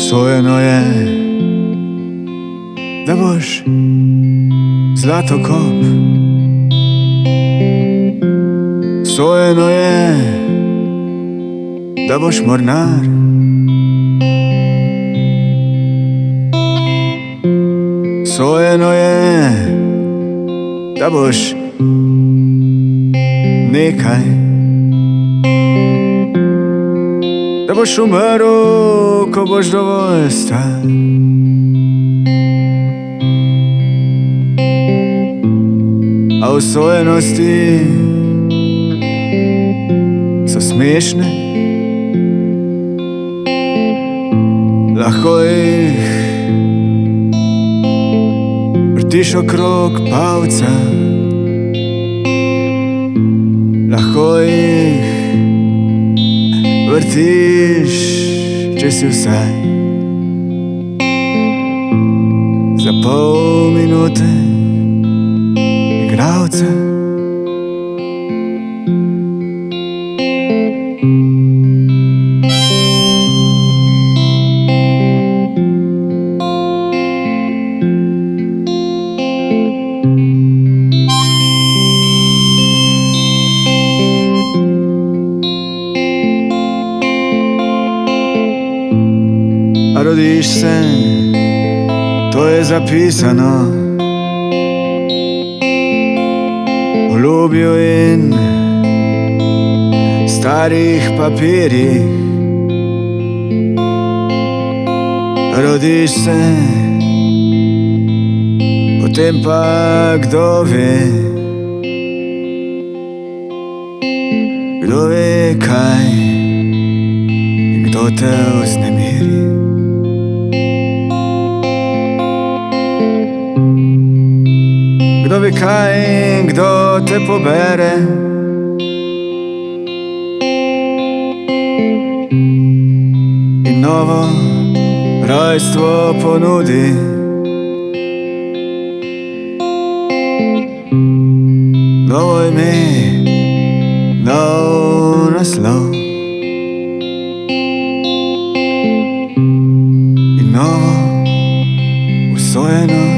Usojeno je, da boš zlatokop. Usojeno je, da boš mornar. Usojeno je, da boš nekaj, da boš umrl, ko boš dovolj star. A usojenosti so smešne, lahko jih vrtiš okrog palca, lahko jih vrtiš, če si vsaj za pol minute igralca. A rodiš se, to je zapisano v ljubju in starih papirjih. Rodiš se, potem pa kdo ve, kdo ve kaj in kdo te vznemiri. Kdo ve kaj in kdo te pobere, in novo rojstvo ponudi. Novo ime, nov naslov in novo usojeno